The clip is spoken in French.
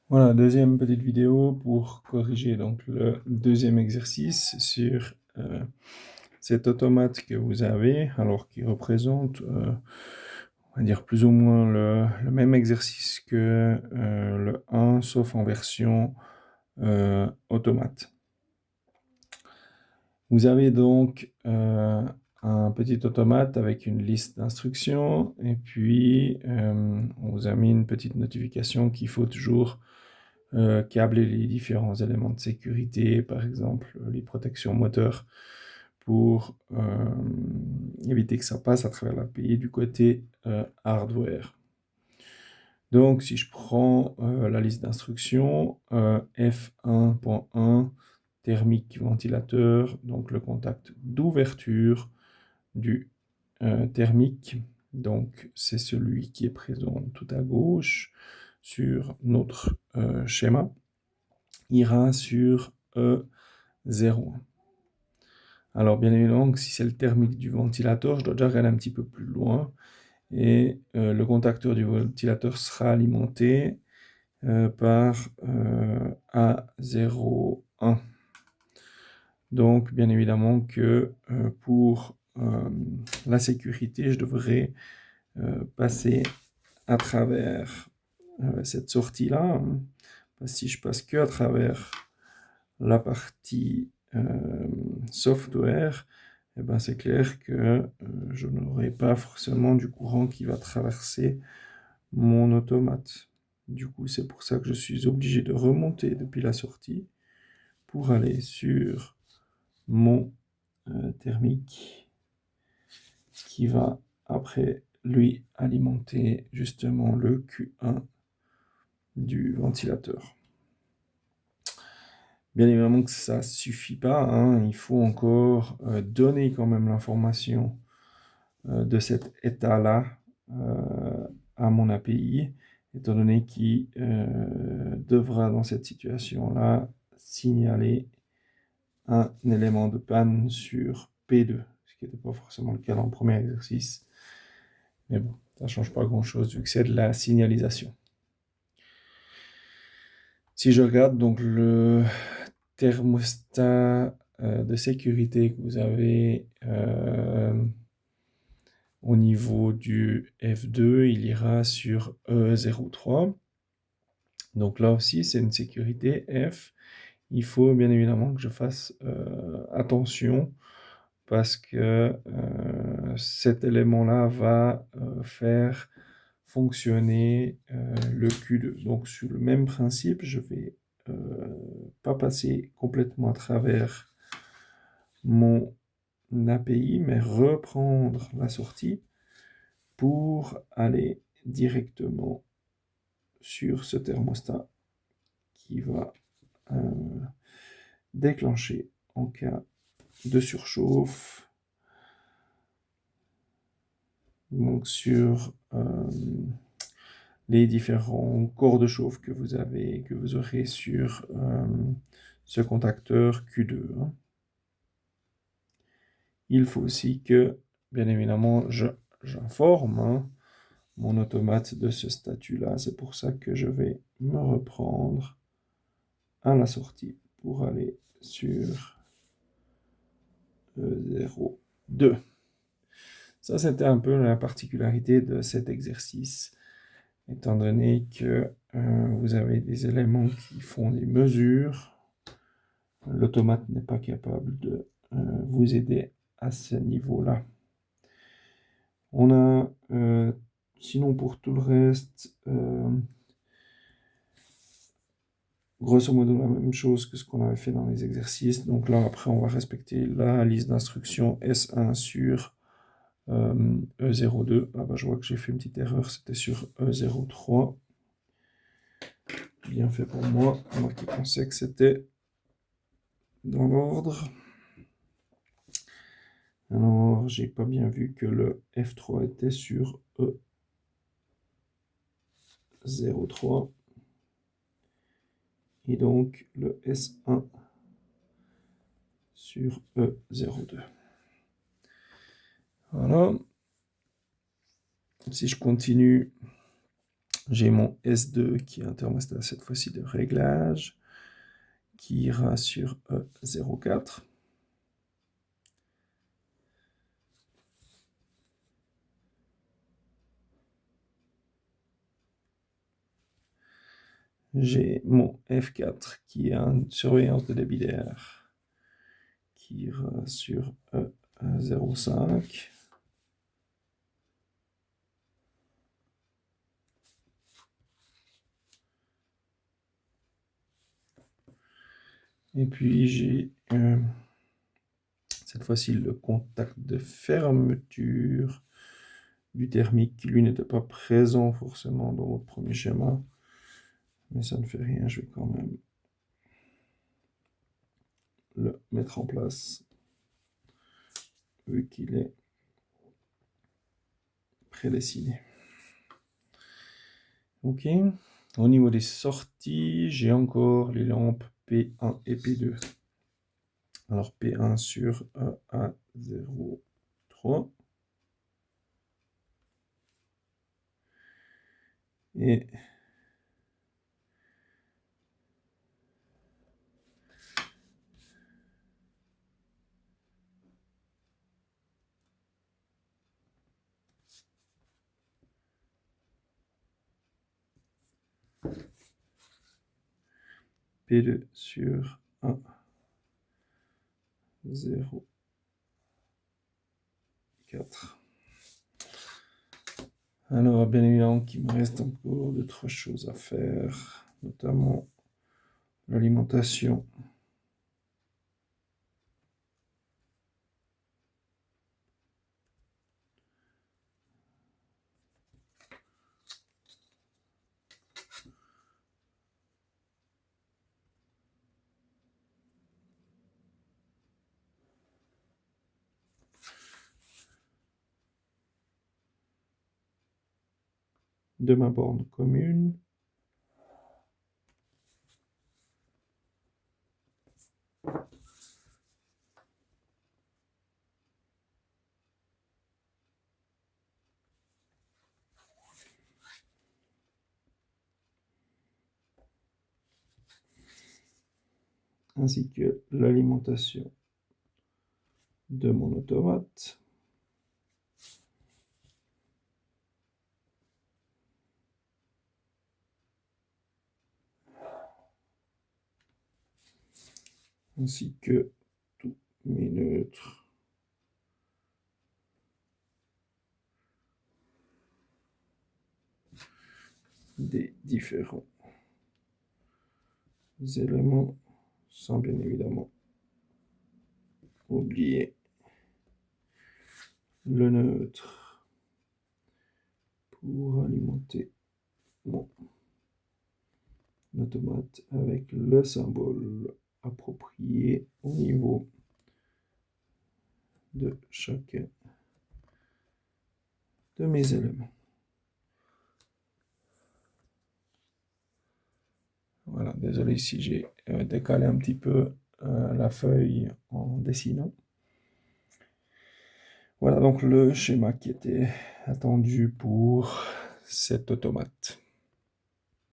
Voilà, deuxième petite vidéo pour corriger donc le deuxième exercice sur cet automate que vous avez, alors qui représente, on va dire plus ou moins le même exercice que le 1, sauf en version automate. Vous avez donc un petit automate avec une liste d'instructions et puis on vous a mis une petite notification qu'il faut toujours câbler les différents éléments de sécurité, par exemple les protections moteurs, pour éviter que ça passe à travers l'API du côté hardware. Donc si je prends la liste d'instructions, F1.1, thermique ventilateur, donc le contact d'ouverture du thermique, donc c'est celui qui est présent tout à gauche sur notre schéma, ira sur E01. Alors bien évidemment, si c'est le thermique du ventilateur, je dois déjà regarder un petit peu plus loin, et le contacteur du ventilateur sera alimenté par A01. Donc bien évidemment que pour la sécurité, je devrais passer à travers cette sortie-là. Hein. Si je passe que à travers la partie software, eh ben c'est clair que je n'aurai pas forcément du courant qui va traverser mon automate. Du coup, c'est pour ça que je suis obligé de remonter depuis la sortie pour aller sur mon thermique qui va après lui alimenter justement le Q1 du ventilateur. Bien évidemment que ça ne suffit pas, hein. Il faut encore donner quand même l'information de cet état-là à mon API, étant donné qu'il devra dans cette situation-là signaler un élément de panne sur P2, ce qui n'était pas forcément le cas dans le premier exercice. Mais bon, ça ne change pas grand-chose vu que c'est de la signalisation. Si je regarde donc le thermostat de sécurité que vous avez au niveau du F2, il ira sur E03. Donc là aussi, c'est une sécurité F. Il faut bien évidemment que je fasse attention parce que cet élément-là va faire fonctionner le Q2. Donc sur le même principe, je vais pas passer complètement à travers mon API, mais reprendre la sortie pour aller directement sur ce thermostat qui va déclencher en cas de surchauffe. Donc sur les différents corps de chauffe que vous avez, que vous aurez sur ce contacteur Q2. Hein. Il faut aussi que, bien évidemment, j'informe mon automate de ce statut-là. C'est pour ça que je vais me reprendre à la sortie pour aller sur 0,2. Ça, c'était un peu la particularité de cet exercice, étant donné que vous avez des éléments qui font des mesures. L'automate n'est pas capable de vous aider à ce niveau-là. On a, sinon pour tout le reste, grosso modo la même chose que ce qu'on avait fait dans les exercices. Donc là, après, on va respecter la liste d'instructions S1 sur E02. Ah bah, je vois que j'ai fait une petite erreur, c'était sur E03. Bien fait pour moi qui pensais que c'était dans l'ordre. Alors, j'ai pas bien vu que le F3 était sur E03. Et donc le S1 sur E02. Voilà. Si je continue J'ai mon S2 qui est un thermostat cette fois-ci de réglage, qui ira sur E04. J'ai mon F4 qui est une surveillance de débit d'air, qui ira sur E05. Et puis j'ai cette fois-ci le contact de fermeture du thermique qui lui n'était pas présent forcément dans votre premier schéma. Mais ça ne fait rien, je vais quand même le mettre en place vu qu'il est prédessiné. Ok. Au niveau des sorties, j'ai encore les lampes P1 et P2. Alors P1 sur A03. Et P2 sur A04. Alors, bien évidemment qu'il me reste encore d'autres choses à faire, notamment l'alimentation. De ma borne commune. Ainsi que l'alimentation de mon automate. Ainsi que tous mes neutres. Des différents éléments, sans bien évidemment oublier le neutre pour alimenter mon automate avec le symbole approprié au niveau de chacun de mes éléments. Voilà, désolé si j'ai décalé un petit peu la feuille en dessinant. Voilà donc le schéma qui était attendu pour cet automate.